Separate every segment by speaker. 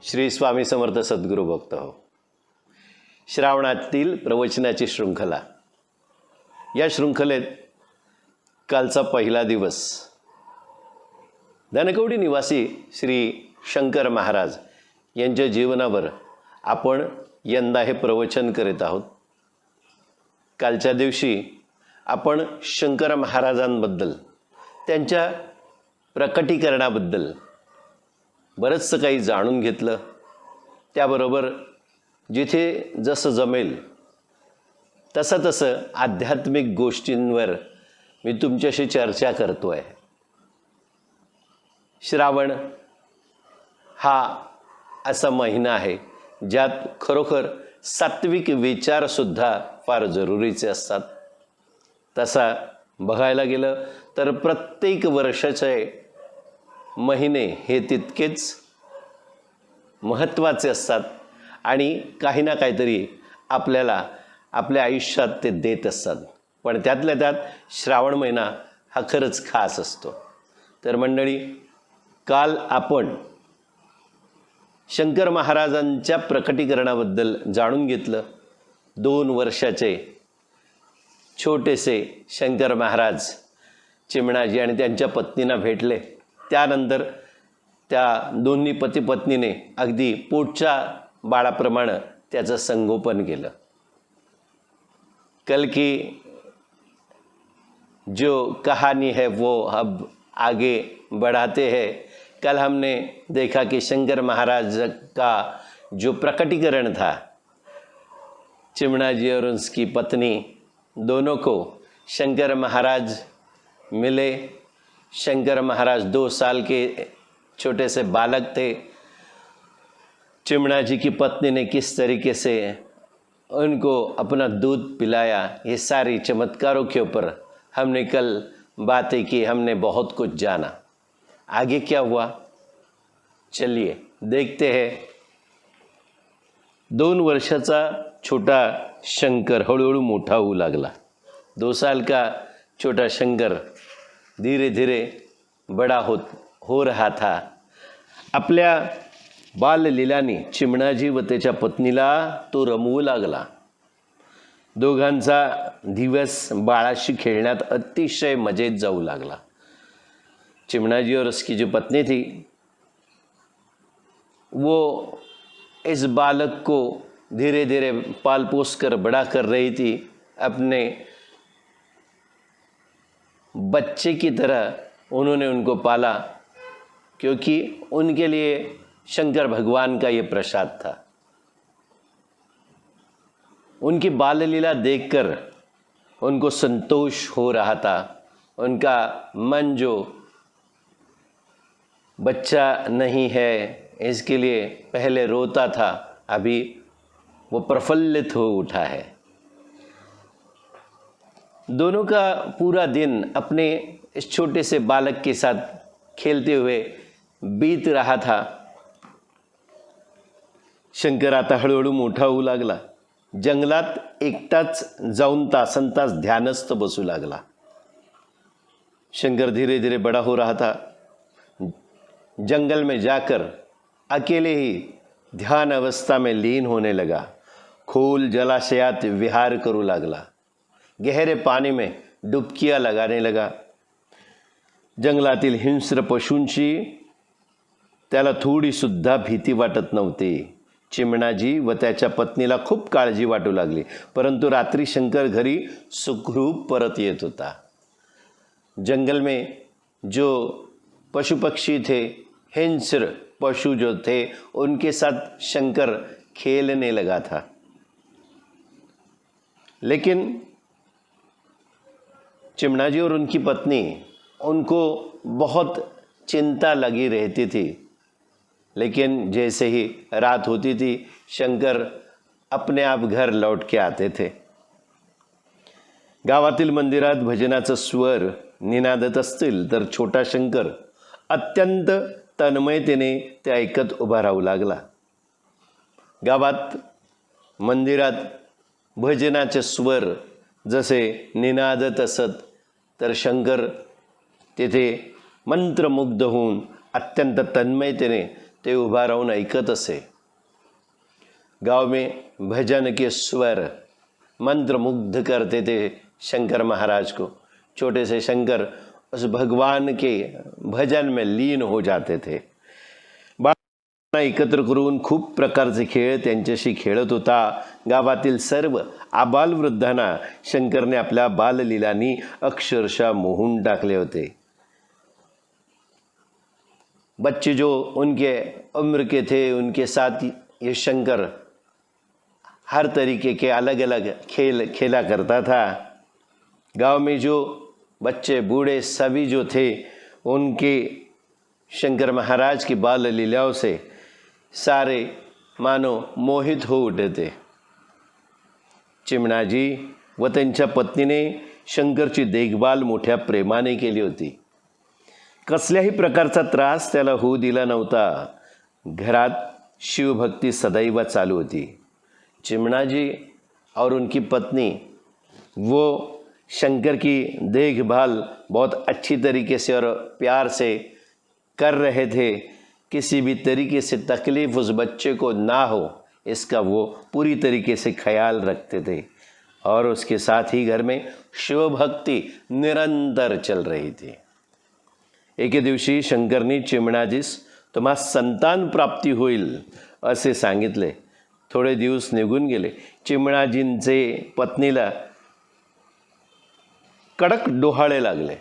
Speaker 1: श्री स्वामी समर्थ सद्गुरू भक्त हो. श्रावणातील प्रवचनाची शृंखला. या शृंखलेत कालचा पहिला दिवस धनकवडी निवासी श्री शंकर महाराज यांच्या जीवनावर आपण यंदा हे प्रवचन करीत आहोत. कालच्या दिवशी आपण शंकर महाराजांबद्दल, त्यांच्या प्रकटीकरणाबद्दल बरंचसं काही जाणून घेतलं. त्याबरोबर जिथे जसं जमेल तसं आध्यात्मिक गोष्टींवर मी तुमच्याशी चर्चा करतो आहे. श्रावण हा असा महिना आहे ज्यात खरोखर सात्विक विचारसुद्धा फार जरुरीचे असतात. तसा बघायला गेलं तर प्रत्येक वर्षाचे महिने हे तितकेच महत्त्वाचे असतात आणि काही ना काहीतरी आपल्याला आपल्या आयुष्यात ते देत असतात. पण त्यातल्या त्यात श्रावण महिना हा खरंच खास असतो. तर मंडळी, काल आपण शंकर महाराजांच्या प्रकटीकरणाबद्दल जाणून घेतलं. 2 वर्षाचे छोटेसे शंकर महाराज चिमणाजी आणि त्यांच्या पत्नींना भेटले. त्यानंतर त्या दोन्ही पती पत्नीने अगदी पोटच्या बाळाप्रमाणे त्याचं संगोपन केलं. कल की जो कहानी है वो अब आगे बढ़ाते हैं. कल हमने देखा कि शंकर महाराज का जो प्रकटीकरण था, चिमणा जी और उसकी पत्नी दोनों को शंकर महाराज मिले. शंकर महाराज 2 साल के छोटे से बालक थे. चिमणा जी की पत्नी ने किस तरीके से उनको अपना दूध पिलाया, ये सारी चमत्कारों के ऊपर हमने कल बातें की. हमने बहुत कुछ जाना. आगे क्या हुआ, चलिए देखते हैं. 2 वर्षाचा छोटा शंकर हळूहळू मोठा होऊ लागला. 2 साल का छोटा शंकर धीरे धीरे बड़ा हो रहा था. आपल्या बाललीलाने चिमणाजी व त्याच्या पत्नीला तो रमवू लागला. दोघांचा दिवस बाळाशी खेळण्यात अतिशय मजेत जाऊ लागला. चिमणाजी और उसकी जो पत्नी थी वो इस बालक को धीरे धीरे पाल पोस कर बड़ा कर रही थी. अपने बच्चे की तरह उन्होंने उनको पाला, क्योंकि उनके लिए शंकर भगवान का ये प्रसाद था. उनकी बाल लीला देखकर उनको संतोष हो रहा था. उनका मन जो बच्चा नहीं है इसके लिए पहले रोता था, अभी वो प्रफुल्लित हो उठा है. दोनों का पूरा दिन अपने इस छोटे से बालक के साथ खेलते हुए बीत रहा था. शंकर आता हळूहळू मोठा होऊ लागला. जंगलात एकटाच जाऊन तासनतास ध्यानस्थ बसू लागला. शंकर धीरे धीरे बड़ा हो रहा था. जंगल में जाकर अकेले ही ध्यान अवस्था में लीन होने लगा. खोल जलाशयात विहार करू लागला. गहरे पानी में डुबकियां लगाने लगा. जंगलातील हिंस्र पशूंची त्याला थोडी सुद्धा भीती वाटत नव्हती. चिमणाजी व त्याच्या पत्नीला खूप काळजी वाटू लागली. परंतु रात्री शंकर घरी सुखरूप परत येत होता. जंगल में जो पशु पक्षी थे, हिंस्र पशु जो थे, उनके साथ शंकर खेलने लगा था. लेकिन चिमणाजी और उनकी पत्नी, उनको बहुत चिंता लगी रहती थी. लेकिन जैसे ही रात होती थी, शंकर अपने आप घर लौट के आते थे. गावातील मंदिरात भजनाचा स्वर निनादत असतील तर छोटा शंकर अत्यंत तन्मयतेने ते ऐकत उभा राहू लागला. गावात मंदिरात भजनाचे स्वर जसे निनादत असत तर शंकर तेथे मंत्रमुग्ध होऊन अत्यंत तन्मयतेने ते उभा राहून ऐकत असे. गाव में भजन के स्वर मंत्रमुग्ध करते थे शंकर महाराज को. छोटे से शंकर उस भगवान के भजन में लीन हो जाते थे. बाळांना एकत्र करून खूप प्रकारचे खेळ त्यांच्याशी खेळत होता. गावातील सर्व आबालवृद्धांना शंकरने आपल्या बाललीलांनी अक्षरशः मोहून टाकले होते. बच्चे जो उनके उम्र के थे उनके साथ ये शंकर हर तरीके के अलग अलग खेल खेला करता था. गांव में जो बच्चे बूढ़े सभी जो थे उनके शंकर महाराज की बाल लीलाओं से सारे मानो मोहित हो उठे थे. चिमणाजी व त्यांच्या पत्नीने शंकरची देखभाल मोठ्या प्रेमाने केली होती. कसल्याही प्रकारचा त्रास त्याला होऊ दिला नव्हता. घरात शिवभक्ती सदैव चालू होती. चिमणाजी और उनकी पत्नी वो शंकर की देखभाल बहुत अच्छी तरीके से और प्यार से कर रहे थे. किसी भी तरीके से तकलीफ़ उस बच्चे को ना हो इसका वो पूरी तरीके से ख्याल रखते थे. और उसके साथ ही घर में शिवभक्ति निरंतर चल रही थी. एके दिवशी शंकरनी चिमणाजीस तुम्हा संतान प्राप्ती होईल असे सांगितले. थोडे दिवस निघून गेले. चिमणाजींचे पत्नीला कडक डोहाळे लागले.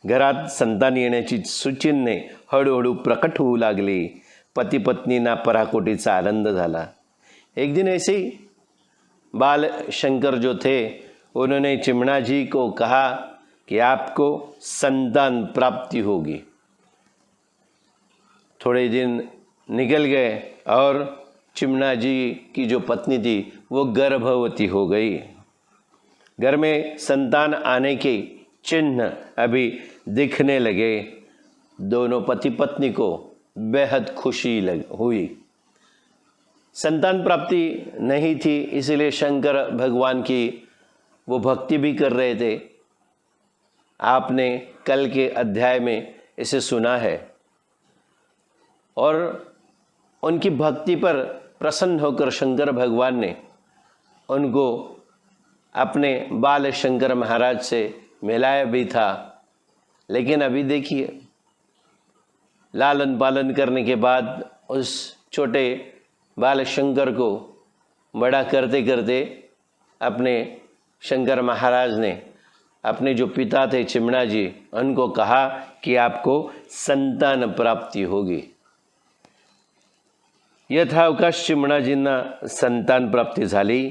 Speaker 1: घरात संतान येण्याची सुचिन्हे हळूहळू प्रकट होऊ लागली. पति पत्नींना पराकोटीचा आनंद झाला. एक दिन ऐसे ही बाल शंकर जो थे उन्होंने चिमणाजी को कहा कि आपको संतान प्राप्ति होगी. थोड़े दिन निकल गए और चिमणाजी की जो पत्नी थी वो गर्भवती हो गई. घर में संतान आने के चिन्ह अभी दिखने लगे. दोनों पति पत्नी को बेहद खुशी हुई. संतान प्राप्ति नहीं थी इसलिए शंकर भगवान की वो भक्ति भी कर रहे थे. आपने कल के अध्याय में इसे सुना है. और उनकी भक्ति पर प्रसन्न होकर शंकर भगवान ने उनको अपने बाल शंकर महाराज से मिलाया भी था. लेकिन अभी देखिए लालन पालन करने के बाद उस छोटे बाल शंकर को बड़ा करते करते अपने शंकर महाराज ने अपने जो पिता थे चिमणाजी उनको कहा कि आपको संतान प्राप्ति होगी. यथावकाश चिमणाजींना संतान प्राप्ती झाली.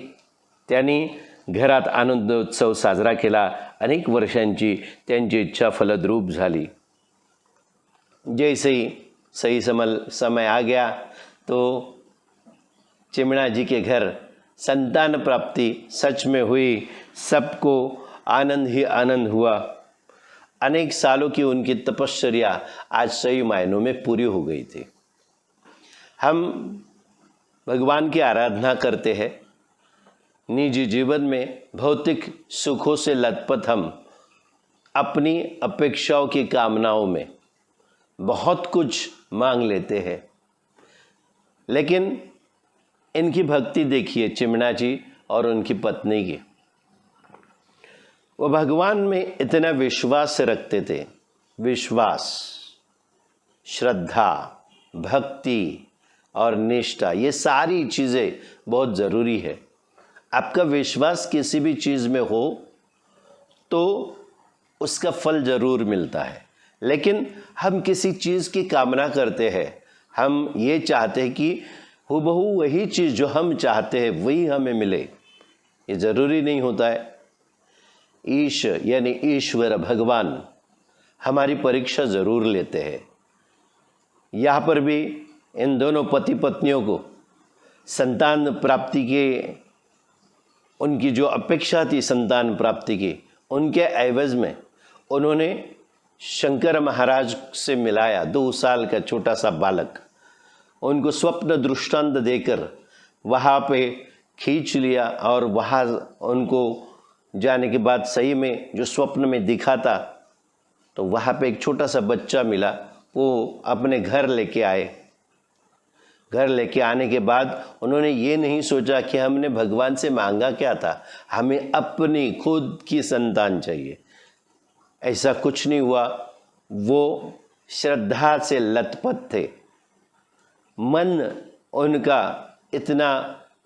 Speaker 1: त्यांनी घरात आनंदोत्सव साजरा केला. अनेक वर्षांची त्यांची इच्छा फलद्रूप झाली. जैसे ही सही समय आ गया तो चिमणाजी के घर संतान प्राप्ति सच में हुई. सबको आनंद ही आनंद हुआ. अनेक सालों की उनकी तपश्चर्या आज सही मायनों में पूरी हो गई थी. हम भगवान की आराधना करते हैं. निजी जीवन में भौतिक सुखों से लथपथ हम अपनी अपेक्षाओं की कामनाओं में बहुत कुछ मांग लेते हैं. लेकिन इनकी भक्ति देखिए चिमणाजी और उनकी पत्नी की. वो भगवान में इतना विश्वास रखते थे. विश्वास, श्रद्धा, भक्ति और निष्ठा ये सारी चीज़ें बहुत ज़रूरी है. आपका विश्वास किसी भी चीज़ में हो तो उसका फल ज़रूर मिलता है. लेकिन हम किसी चीज़ की कामना करते हैं. हम ये चाहते हैं कि हूबहू वही चीज़ जो हम चाहते हैं वही हमें मिले. ये ज़रूरी नहीं होता है. ईश यानी ईश्वर भगवान हमारी परीक्षा ज़रूर लेते हैं. यहाँ पर भी इन दोनों पति पत्नियों को संतान प्राप्ति के उनकी जो अपेक्षा थी संतान प्राप्ति की उनके एवज में उन्होंने शंकर महाराज से मिलाया. 2 साल का छोटा सा बालक उनको स्वप्न दृष्टांत देकर वहाँ पे खींच लिया. और वहाँ उनको जाने के बाद सही में जो स्वप्न में दिखा था तो वहाँ पे एक छोटा सा बच्चा मिला. वो अपने घर लेके आए. घर लेके आने के बाद उन्होंने ये नहीं सोचा कि हमने भगवान से मांगा क्या था, हमें अपनी खुद की संतान चाहिए। ऐसा कुछ नहीं हुआ। वो श्रद्धा से लथपथ थे। मन उनका इतना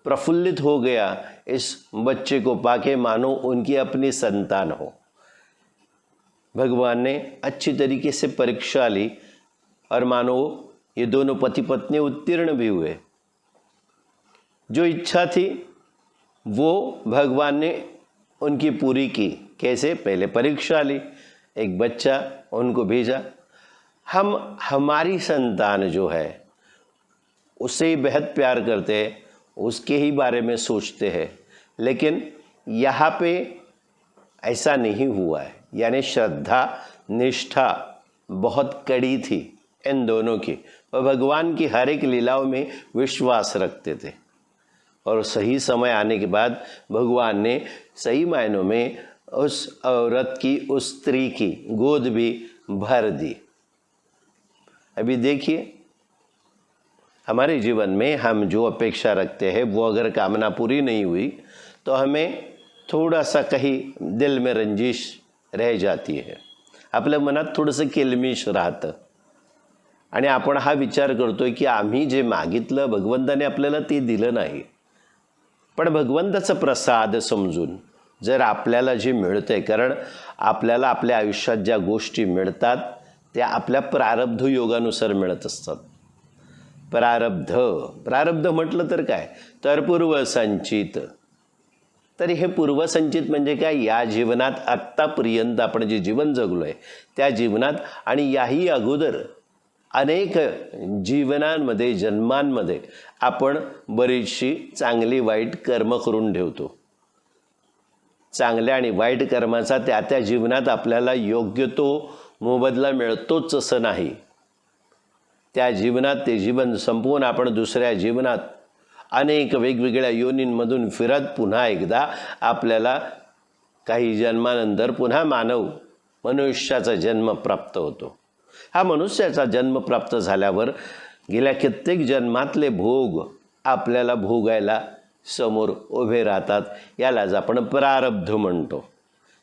Speaker 1: प्रफुल्लित हो गया इस बच्चे को पाके मानो उनकी अपनी संतान हो। भगवान ने अच्छी तरीके से परीक्षा ली और मानो ये दोनों पति पत्नी उत्तीर्ण भी हुए। जो इच्छा थी वो भगवान ने उनकी पूरी की। कैसे? पहले परीक्षा ली, एक बच्चा उनको भेजा। हम हमारी संतान जो है उससे ही बेहद प्यार करते हैं, उसके ही बारे में सोचते हैं, लेकिन यहाँ पे ऐसा नहीं हुआ है। यानी श्रद्धा निष्ठा बहुत कड़ी थी इन दोनों की, और भगवान की हर एक लीलाओं में विश्वास रखते थे। और सही समय आने के बाद भगवान ने सही मायनों में उस औरत की, उस स्त्री की गोद भी भर दी। अभी देखिए, हमारे जीवन में हम जो अपेक्षा रखते हैं वो अगर कामना पूरी नहीं हुई तो हमें थोड़ा सा कहीं दिल में रंजिश रह जाती है, आपल्या मनात थोडंसं किलमिश राहतं आणि आपण हा विचार करतोय की आम्ही जे मागितलं भगवंताने आपल्याला ते दिलं नाही। पण भगवंताचा प्रसाद समजून जर आपल्याला जे मिळतंय, कारण आपल्याला आपल्या आयुष्यात ज्या गोष्टी मिळतात त्या आपल्या प्रारब्ध योगानुसार मिळत असतात। प्रारब्ध म्हटलं तर काय, तर पूर्वसंचित। तर हे पूर्वसंचित म्हणजे काय? या जीवनात आत्तापर्यंत आपण जे जीवन जगलोय त्या जीवनात आणि याही अगोदर अनेक जीवनांमध्ये, जन्मांमध्ये आपण बरीचशी चांगली वाईट कर्म करून ठेवतो। चांगल्या आणि वाईट कर्माचा त्या त्या जीवनात आपल्याला योग्य तो मोबदला मिळतोच असं नाही। त्या जीवनात ते जीवन संपवून आपण दुसऱ्या जीवनात अनेक वेगवेगळ्या योनींमधून फिरत पुन्हा एकदा आपल्याला काही जन्मानंतर पुन्हा मनुष्याचा जन्म प्राप्त होतो। हा मनुष्याचा जन्म प्राप्त झाल्यावर गेल्या कित्येक जन्मातले भोग आपल्याला भोगायला समोर उभे राहतात। यालाच आपण प्रारब्ध म्हणतो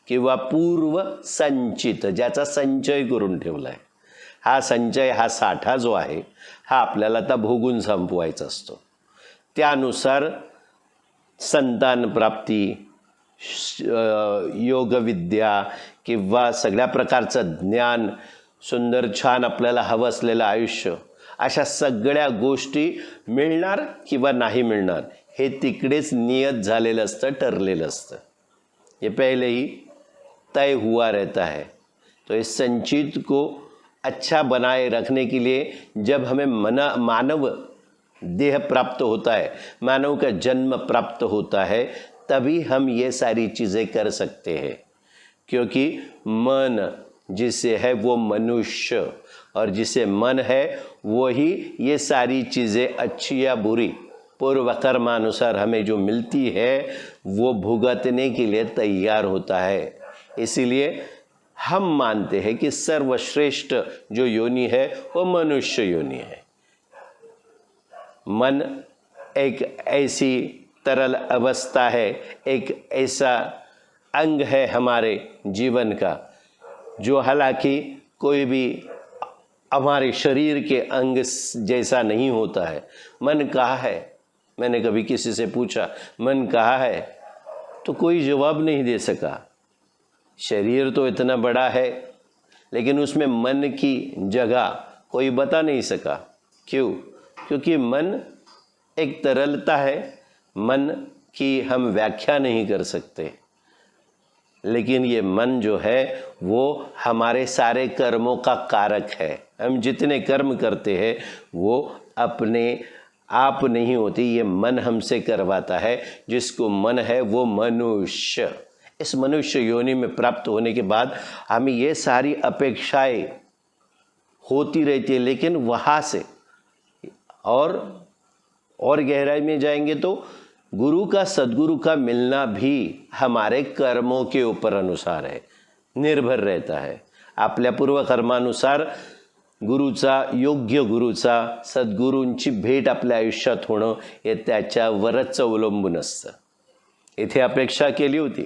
Speaker 1: किंवा पूर्व संचित, ज्याचा संचय करून ठेवलाय। हा संचय, हा साठा जो आहे हा आपल्याला आता भोगून संपवायचा असतो। त्यानुसार संतान प्राप्ती, योगविद्या किंवा सगळ्या प्रकारचं ज्ञान, सुंदर छान आपल्याला हवं असलेलं आयुष्य, अशा सगळ्या गोष्टी मिळणार किंवा नाही मिळणार हे तिकडेच नियत झालेलं असतं, ठरलेलं असतं। ये पहले ही तय हुआ रहता है। तो इस संचित को अच्छा बनाए रखने के लिए जब हमें मानव देह प्राप्त होता है, मानव का जन्म प्राप्त होता है, तभी हम ये सारी चीज़ें कर सकते हैं। क्योंकि मन जिसे है वो मनुष्य, और जिसे मन है वही ये सारी चीज़ें अच्छी या बुरी पूर्व कर्मानुसार हमें जो मिलती है वो भुगतने के लिए तैयार होता है। इसीलिए हम मानते हैं कि सर्वश्रेष्ठ जो योनि है वो मनुष्य योनि है। मन एक ऐसी तरल अवस्था है, एक ऐसा अंग है हमारे जीवन का जो हालांकि कोई भी हमारे शरीर के अंग जैसा नहीं होता है। मन कहाँ है? मैंने कभी किसी से पूछा मन कहाँ है, तो कोई जवाब नहीं दे सका। शरीर तो इतना बड़ा है लेकिन उसमें मन की जगह कोई बता नहीं सका। क्यों? क्योंकि मन एक तरलता है, मन की हम व्याख्या नहीं कर सकते। लेकिन ये मन जो है वो हमारे सारे कर्मों का कारक है। हम जितने कर्म करते हैं वो अपने आप नहीं होती, ये मन हमसे करवाता है। जिसको मन है वो मनुष्य। इस मनुष्य योनि में प्राप्त होने के बाद हमें ये सारी अपेक्षाएं होती रहती है, लेकिन वहाँ से और गहराई में जाएंगे तो गुरु का, सद्गुरु का मिलना भी हमारे कर्मों के ऊपर अनुसार है, निर्भर रहता है। आपल्या पूर्व कर्मानुसार गुरुचा, योग्य गुरुचा, सद्गुरूंची भेट आपल्या आयुष्यात होणं हे त्याच्यावरच अवलंबून असतं. इथे अपेक्षा केली होती,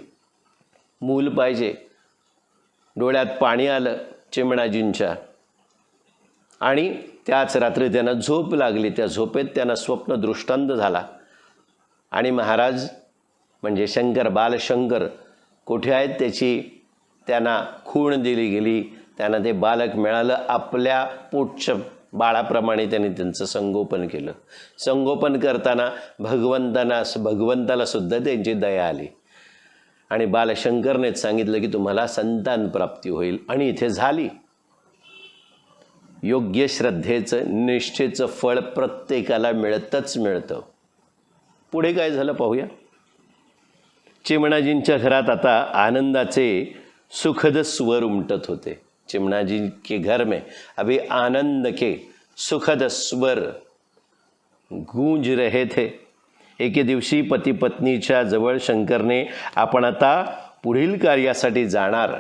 Speaker 1: मूल पाहिजे. डोळ्यात पाणी आलं चिमणाजींच्या, आणि त्याच रात्री त्यांना झोप लागली. त्या झोपेत त्यांना स्वप्न दृष्टांत झाला, आणि महाराज म्हणजे शंकर, बालशंकर कुठे आहेत त्याची त्यांना खूण दिली गेली. त्यांना ते बालक मिळालं. आपल्या पोटच्या बाळाप्रमाणे त्यांनी त्यांचं संगोपन केलं. संगोपन करताना भगवंताला सुद्धा त्यांची दया आली, आणि बालशंकरनेच सांगितलं की तुम्हाला संतान प्राप्ती होईल, आणि इथे झाली. योग्य श्रद्धेचं, निष्ठेचं फळ प्रत्येकाला मिळतं. पुढे काय झालं पाहूया. चिमणाजींच्या घरात आता आनंदाचे सुखद स्वर उमटत होते. चिमणाजी के घर में अभी आनंद के सुखद स्वर गूंज रहे थे. एके दिवशी पती पत्नीच्या जवळ शंकरने आपण आता पुढील कार्यासाठी जाणार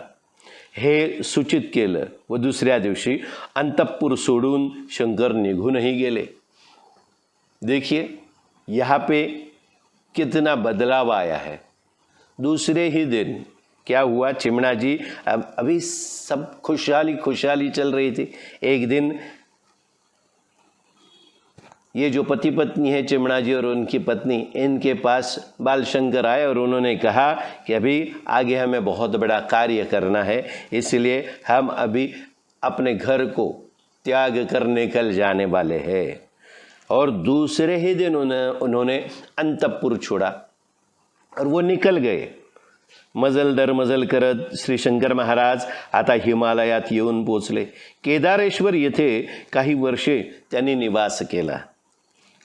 Speaker 1: हे सूचित केलं, व दुसऱ्या दिवशी अंतःपुर सोडून शंकर निघूनही गेले. देखिए यहाँ पे कितना बदलाव आया है. दूसरे ही दिन क्या हुआ, चिमणा जी अभी सब खुशहाली चल रही थी. एक दिन ये जो पति पत्नी है चिमणा जी और उनकी पत्नी, इनके पास बालशंकर आए और उन्होंने कहा कि अभी आगे हमें बहुत बड़ा कार्य करना है, इसलिए हम अभी अपने घर को त्याग कर निकल जाने वाले हैं. और दूसरे ही दिन उन्होंने अंतःपुर छोड़ा और वो निकल गए. मजल दर मजल करत श्री शंकर महाराज आता हिमालयात येऊन पोचले. केदारेश्वर येथे काही वर्षे त्यांनी निवास केला.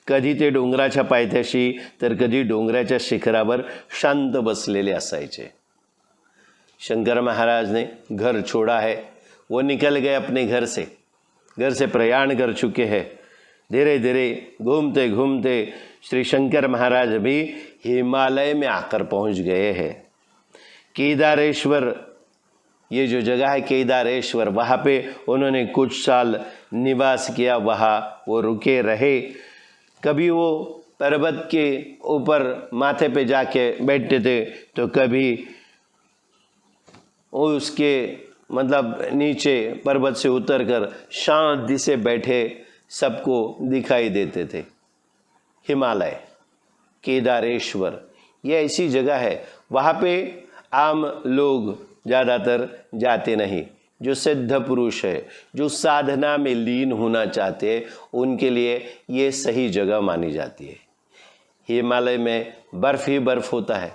Speaker 1: कधी ते डोंगराच्या पायथ्याशी तर कधी डोंगराच्या शिखरावर शांत बसलेले असायचे. शंकर महाराज ने घर छोड़ा है, वो निकल गए अपने घर से प्रयाण कर चुके हैं. धीरे धीरे घूमते घूमते श्री शंकर महाराज भी हिमालय में आकर पहुंच गए हैं. केदारेश्वर, ये जो जगह है केदारेश्वर, वहाँ पे उन्होंने कुछ साल निवास किया. वहाँ वो रुके रहे. कभी वो पर्वत के ऊपर माथे पे जाके बैठते थे, तो कभी वो उसके मतलब नीचे पर्वत से उतरकर शांति से बैठे सबको दिखाई देते थे. हिमालय, केदारेश्वर, ये ऐसी जगह है, वहाँ पे आम लोग ज़्यादातर जाते नहीं. जो सिद्ध पुरुष है, जो साधना में लीन होना चाहते हैं, उनके लिए ये सही जगह मानी जाती है. हिमालय में बर्फ़ ही बर्फ़ होता है,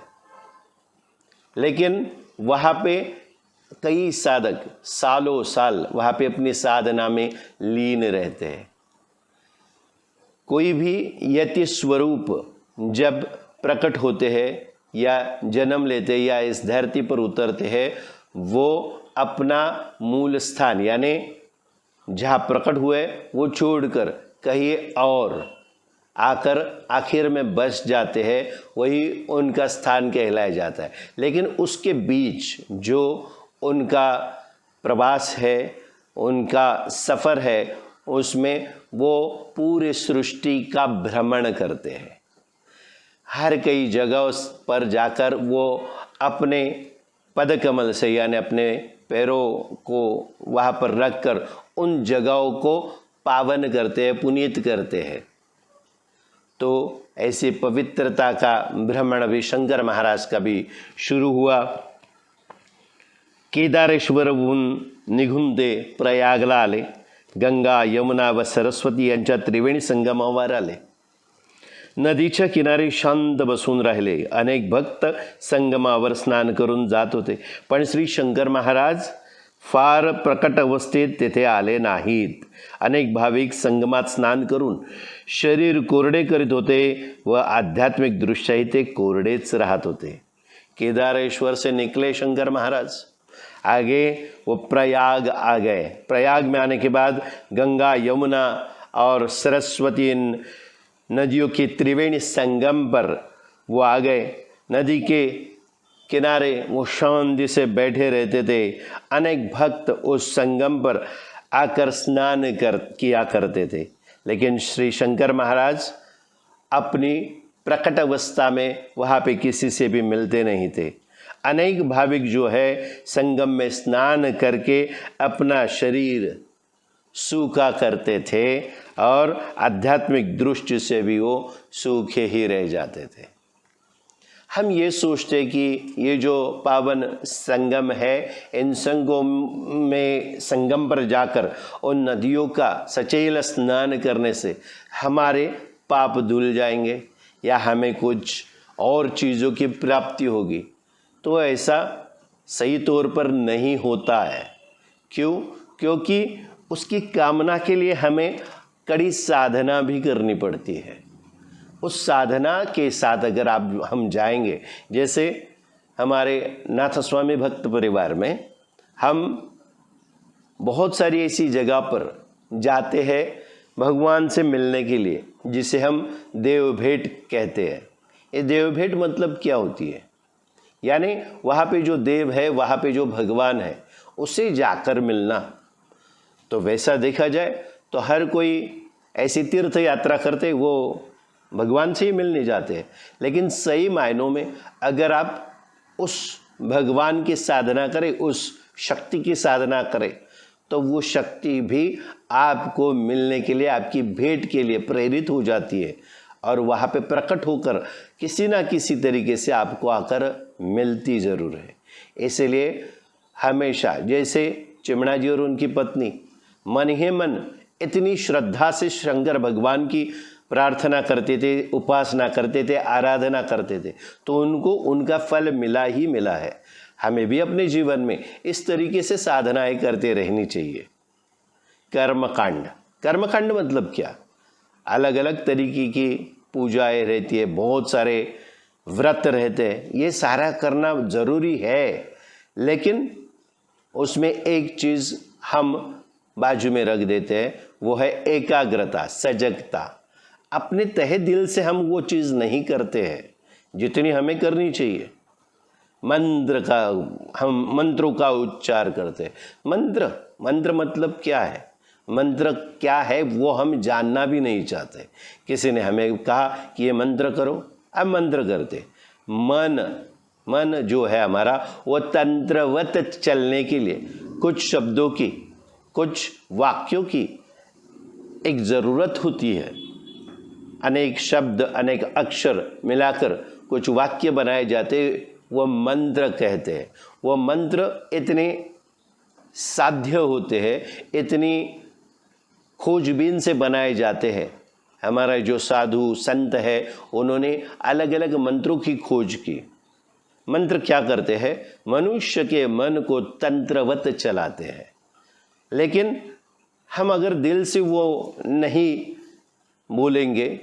Speaker 1: लेकिन वहाँ पे कई साधक सालों साल वहाँ पे अपनी साधना में लीन रहते हैं. कोई भी यति स्वरूप जब प्रकट होते हैं या जन्म लेते हैं या इस धरती पर उतरते हैं, वो अपना मूल स्थान यानी जहाँ प्रकट हुए वो छोड़कर कहीं और आकर आखिर में बस जाते हैं. वही उनका स्थान कहलाया जाता है. लेकिन उसके बीच जो उनका प्रवास है, उनका सफ़र है, उसमें वो पूरे सृष्टि का भ्रमण करते हैं. हर कई जगहों पर जाकर वो अपने पदकमल से यानी अपने पैरों को वहाँ पर रखकर उन जगहों को पावन करते हैं, पुनीत करते हैं. तो ऐसी पवित्रता का भ्रमण भी शंकर महाराज का भी शुरू हुआ. केदारेश्वरहून निघून ते प्रयागला आले. गंगा, यमुना व सरस्वती यांच्या त्रिवेणी संगमावर आले. नदीच्या किनारी शांत बसून राहिले. अनेक भक्त संगमावर स्नान करून जात होते, पण श्री शंकर महाराज फार प्रकट अवस्थेत तेथे आले नाहीत. अनेक भाविक संगमात स्नान करून शरीर कोरडे करीत होते व आध्यात्मिक दृष्ट्याही ते कोरडेच राहत होते. केदारेश्वर से निकले शंकर महाराज. आगे वो प्रयाग आ गए. प्रयाग में आने के बाद गंगा, यमुना और सरस्वती नदियों के त्रिवेणी संगम पर वो आ गए. नदी के किनारे वो शांति से बैठे रहते थे. अनेक भक्त उस संगम पर आकर स्नान किया करते थे। लेकिन श्री शंकर महाराज अपनी प्रकट अवस्था में वहाँ पे किसी से भी मिलते नहीं थे। अनेक भाविक जो है संगम में स्नान करके अपना शरीर सूखा करते थे और आध्यात्मिक दृष्टि से भी वो सूखे ही रह जाते थे। हम ये सोचते कि ये जो पावन संगम है, इन संगम पर जाकर उन नदियों का सचेल स्नान करने से हमारे पाप धुल जाएंगे या हमें कुछ और चीज़ों की प्राप्ति होगी। तो ऐसा सही तौर पर नहीं होता है। क्यों? क्योंकि उसकी कामना के लिए हमें कड़ी साधना भी करनी पड़ती है। उस साधना के साथ अगर हम जाएंगे, जैसे हमारे नाथ स्वामी भक्त परिवार में हम बहुत सारी ऐसी जगह पर जाते हैं भगवान से मिलने के लिए, जिसे हम देव भेंट कहते हैं। ये देव भेंट मतलब क्या होती है? यानी वहाँ पे जो देव है, वहाँ पे जो भगवान है, उसे जाकर मिलना। तो वैसा देखा जाए तो हर कोई ऐसी तीर्थ यात्रा करते वो भगवान से ही मिलने जाते हैं। लेकिन सही मायनों में अगर आप उस भगवान की साधना करें, उस शक्ति की साधना करें, तो वो शक्ति भी आपको मिलने के लिए, आपकी भेंट के लिए प्रेरित हो जाती है और वहाँ पे प्रकट होकर किसी ना किसी तरीके से आपको आकर मिलती ज़रूर है। इसलिए हमेशा, जैसे चिमणा जी और उनकी पत्नी मन ही मन इतनी श्रद्धा से शंकर भगवान की प्रार्थना करते थे, उपासना करते थे, आराधना करते थे, तो उनको उनका फल मिला ही मिला है। हमें भी अपने जीवन में इस तरीके से साधनाएं करते रहनी चाहिए। कर्मकांड, कर्मकांड मतलब क्या? अलग अलग तरीके की पूजाएं रहती है, बहुत सारे व्रत रहते हैं, ये सारा करना ज़रूरी है। लेकिन उसमें एक चीज़ हम बाजू में रख देते हैं, वो है एकाग्रता, सजगता। अपने तहे दिल से हम वो चीज़ नहीं करते हैं जितनी हमें करनी चाहिए। हम मंत्रों का उच्चार करते हैं। मंत्र मतलब क्या है? मंत्र क्या है वो हम जानना भी नहीं चाहते। किसी ने हमें कहा कि ये मंत्र करो, अब मंत्र करते। मन जो है हमारा, वो तंत्रवत चलने के लिए कुछ शब्दों की, कुछ वाक्यों की एक ज़रूरत होती है। अनेक शब्द, अनेक अक्षर मिलाकर कुछ वाक्य बनाए जाते, वो मंत्र कहते हैं। वो मंत्र इतने साध्य होते हैं, इतनी खोजबीन से बनाए जाते हैं। हमारा जो साधु संत है, उन्होंने अलग अलग मंत्रों की खोज की। मंत्र क्या करते हैं? मनुष्य के मन को तंत्रवत चलाते हैं। लेकिन हम अगर दिल से वो नहीं बोलेंगे,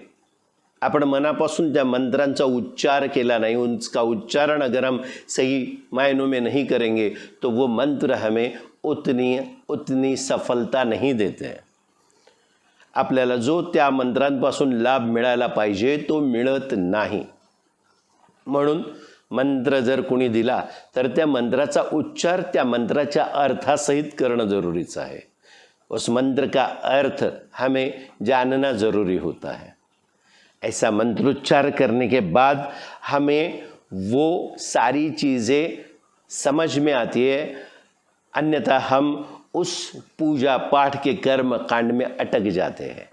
Speaker 1: आपण मनापासून त्या मंत्रांचा उच्चार केला नहीं, उसका उच्चारण अगर हम सही मायनों में नहीं करेंगे, तो वो मंत्र हमें उतनी सफलता नहीं देते हैं। आपल्याला जो त्या मंत्रांपासून लाभ मिळायला पाहिजे तो मिळत नाही। म्हणून मंत्र जर कोणी दिला तर त्या मंत्राचा उच्चार त्या मंत्राच्या अर्थासहित करणं जरूरीचं है। उस मंत्र का अर्थ हमें जानना ज़रूरी होता है। ऐसा मंत्रोच्चार करने के बाद हमें वो सारी चीज़ें समझ में आती है, अन्यथा हम उस पूजा पाठ के कर्म कांड में अटक जाते हैं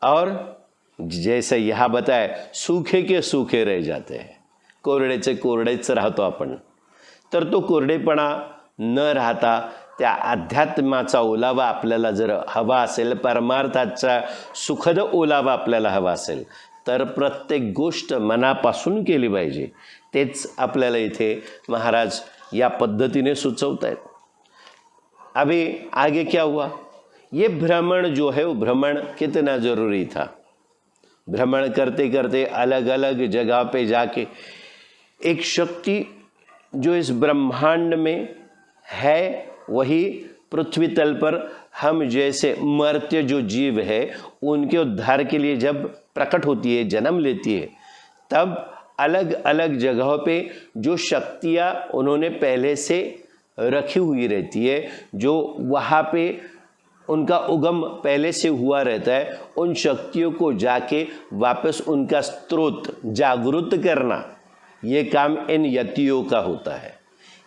Speaker 1: और जैसे यहाँ बताए सूखे के सूखे रह जाते हैं, कोरडेचे कोरडेच राहतो आपण। तर तो कोरडेपणा न राहता त्या अध्यात्माचा ओलावा आपल्याला जर हवा असेल, परमार्थाचा सुखद ओलावा आपल्याला हवा असेल, तर प्रत्येक गोष्ट मनापासून केली पाहिजे। तेच आपल्याला इथे महाराज या पद्धतीने सुचवत आहेत। अभी आगे क्या हुआ? ये भ्रमण जो है वो भ्रमण कितना ज़रूरी था। भ्रमण करते करते अलग अलग जगह पे जाके एक शक्ति जो इस ब्रह्मांड में है, वही पृथ्वी तल पर हम जैसे मर्त्य जो जीव है उनके उद्धार के लिए जब प्रकट होती है, जन्म लेती है, तब अलग अलग जगहों पे जो शक्तियाँ उन्होंने पहले से रखी हुई रहती है, जो वहाँ पे उनका उगम पहले से हुआ रहता है, उन शक्तियों को जाके वापस उनका स्रोत जागृत करना, ये काम इन यतियों का होता है।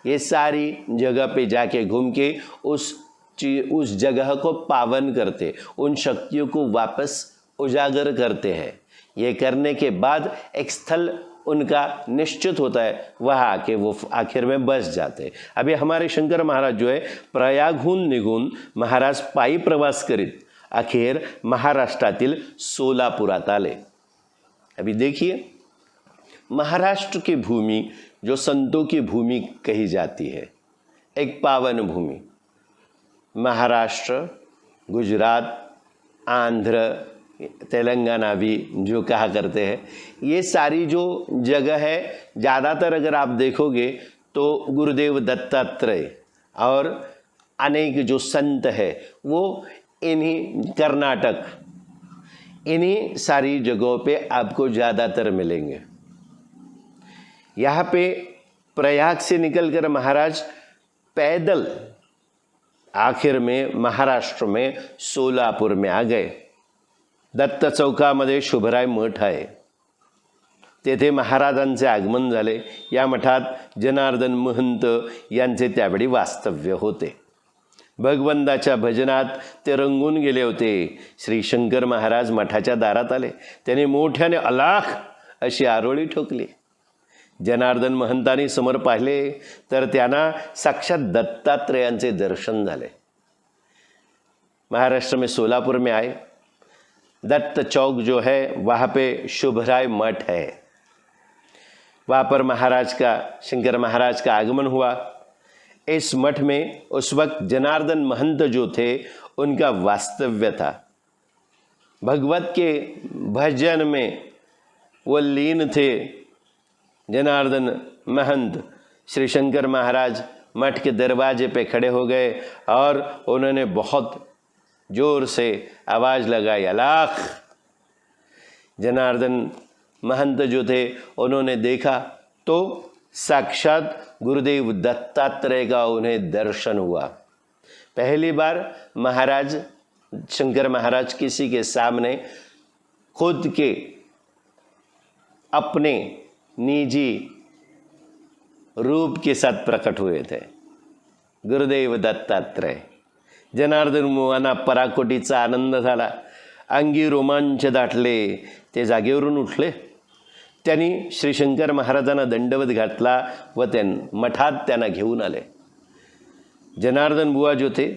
Speaker 1: ये सारी जगह पे जाके घूम के उस जगह को पावन करते, उन शक्तियों को वापस उजागर करते हैं। ये करने के बाद एक स्थल उनका निश्चित होता है, वहाँ आके वो आखिर में बस जाते। अभी हमारे शंकर महाराज जो है प्रयागहून निघून महाराज पायी प्रवास करीत अखेर महाराष्ट्रातील सोलापुरात आले। अभी देखिए, महाराष्ट्र की भूमि जो संतों की भूमि कही जाती है, एक पावन भूमि, महाराष्ट्र, गुजरात, आंध्र, तेलंगाना भी जो कहा करते हैं, ये सारी जो जगह है, ज़्यादातर अगर आप देखोगे तो गुरुदेव दत्तात्रेय और अनेक जो संत है वो इन्हीं कर्नाटक, इन्हीं सारी जगहों पे आपको ज़्यादातर मिलेंगे। यहाँ पे प्रयाग से निकलकर महाराज पैदल आखिर में महाराष्ट्र में सोलापुर में आ गए। दत्त चौकामध्ये शुभराय मठ आहे, तेथे महाराजांचे आगमन झाले। या मठात जनार्दन महंत यांचे त्यावेळी वास्तव्य होते। भगवंताच्या भजनात ते रंगून गेले होते। श्री शंकर महाराज मठाच्या दारात आले, त्याने मोठ्याने अलाख अशी आरोळी ठोकली। जनार्दन महंतांनी समोर पाहिले तर त्यांना साक्षात दत्तात्रेयांचे दर्शन झाले। महाराष्ट्र में सोलापुर में आए, दत्त चौक जो है वहाँ पे शुभराय मठ है, वहाँ पर महाराज का, शंकर महाराज का आगमन हुआ। इस मठ में उस वक्त जनार्दन महंत जो थे उनका वास्तव्य था। भगवत के भजन में वो लीन थे जनार्दन महंत। श्री शंकर महाराज मठ के दरवाजे पे खड़े हो गए और उन्होंने बहुत जोर से आवाज़ लगाई, अलाख। जनार्दन महंत जो थे उन्होंने देखा तो साक्षात गुरुदेव दत्तात्रेय का उन्हें दर्शन हुआ। पहली बार महाराज शंकर महाराज किसी के सामने खुद के अपने निजी रूप के साथ प्रकट हुए थे, गुरुदेव दत्तात्रेय। जनार्दन मुवांना पराकोटीचा आनंद झाला, अंगी रोमांच दाटले, ते जागेवरून उठले। त्यांनी श्री शंकर महाराजांना दंडवत घातला व मठात त्यांना घेऊन आले। जनार्दन बुआ जो थे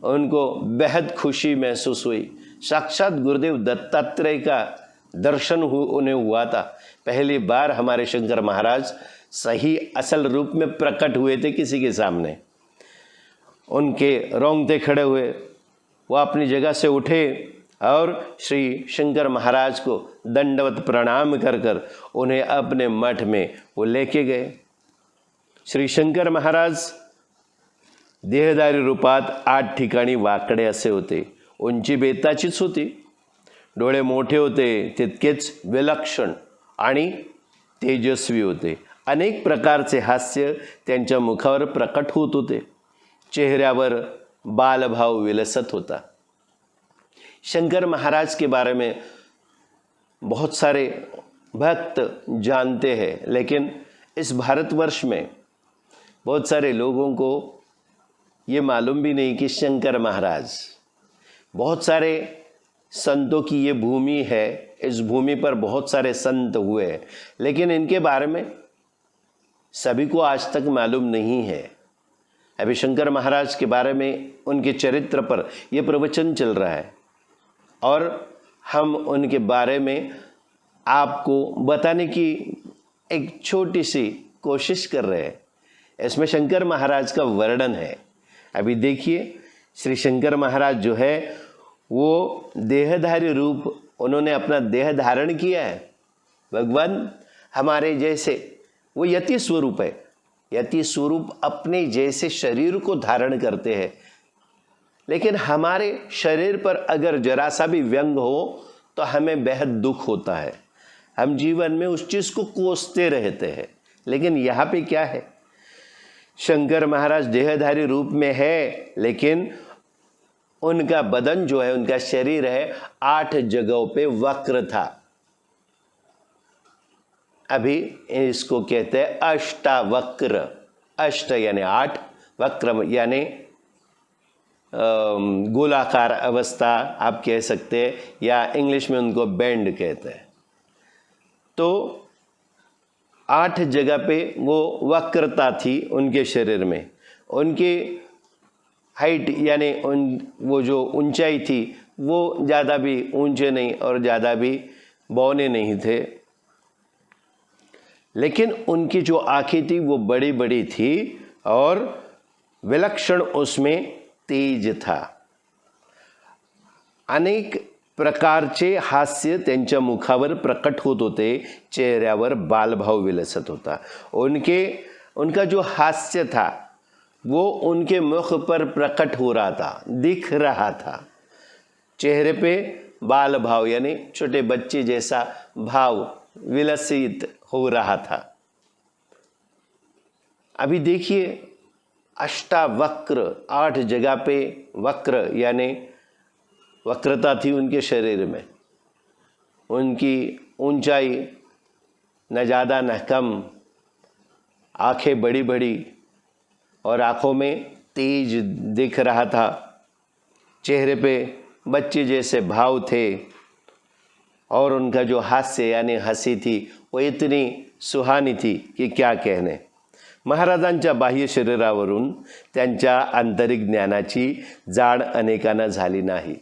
Speaker 1: उनको बेहद खुशी महसूस हुई। साक्षात गुरुदेव दत्तात्रेय का दर्शन उन्हें हुआ था। पहली बार हमारे शंकर महाराज सही असल रूप में प्रकट हुए थे किसी के सामने। उनके रोंगटे खड़े हुए, वो अपनी जगह से उठे और श्री शंकर महाराज को दंडवत प्रणाम कर कर उन्हें अपने मठ में वो लेके गए। श्री शंकर महाराज देहधारी रूपात 8 ठिकाणी वाकडे असे होते। उंची बेताचीच होती, डोळे मोठे होते, तितकेच विलक्षण आणि तेजस्वी होते। अनेक प्रकारचे हास्य त्यांच्या मुखावर प्रकट होत होते। चेहऱ्यावर बालभाव विलसत होता। शंकर महाराज के बारे में बहुत सारे भक्त जानते हैं, लेकिन इस भारतवर्ष में बहुत सारे लोगों को ये मालूम भी नहीं कि शंकर महाराज, बहुत सारे संतों की ये भूमि है, इस भूमि पर बहुत सारे संत हुए हैं, लेकिन इनके बारे में सभी को आज तक मालूम नहीं है। अभी शंकर महाराज के बारे में, उनके चरित्र पर यह प्रवचन चल रहा है और हम उनके बारे में आपको बताने की एक छोटी सी कोशिश कर रहे हैं। इसमें शंकर महाराज का वर्णन है। अभी देखिए, श्री शंकर महाराज जो है वो देहधारी रूप, उन्होंने अपना देह धारण किया है। भगवान हमारे जैसे, वो यति स्वरूप है। यति स्वरूप अपने जैसे शरीर को धारण करते हैं, लेकिन हमारे शरीर पर अगर जरा सा भी व्यंग हो तो हमें बेहद दुख होता है। हम जीवन में उस चीज़ को कोसते रहते हैं। लेकिन यहाँ पे क्या है, शंकर महाराज देहधारी रूप में है, लेकिन उनका बदन जो है, उनका शरीर है, 8 जगहों पे वक्र था। अभी इसको कहते हैं अष्टावक्र। अष्ट यानी 8, वक्र यानी गोलाकार अवस्था आप कह सकते हैं, या इंग्लिश में उनको बैंड कहते हैं। तो 8 जगह पे वो वक्रता थी उनके शरीर में। उनकी हाइट यानी वो जो ऊंचाई थी वो ज़्यादा भी ऊंचे नहीं और ज़्यादा भी बौने नहीं थे, लेकिन उनकी जो आंखें थी वो बड़ी बड़ी थी और विलक्षण उसमें तेज था। अनेक प्रकारचे हास्य त्यांच्या मुखावर प्रकट होत होते, चेहऱ्यावर बालभाव विलसत होता। उनका जो हास्य था वो उनके मुख पर प्रकट हो रहा था, दिख रहा था। चेहरे पे बाल भाव यानी छोटे बच्चे जैसा भाव विलसित हो रहा था। अभी देखिए, अष्टावक्र, 8 जगह पे वक्र यानी वक्रता थी उनके शरीर में। उनकी ऊंचाई न ज़्यादा न कम, आंखें बड़ी बड़ी और आंखों में तेज दिख रहा था। चेहरे पे बच्चे जैसे भाव थे और उनका जो हास्य यानी हंसी थी वो इतनी सुहानी थी कि क्या कहने। महाराजांच्या बाह्य शरीरावरून त्यांच्या आंतरिक ज्ञानाची जाण अनेकांना झाली नाही।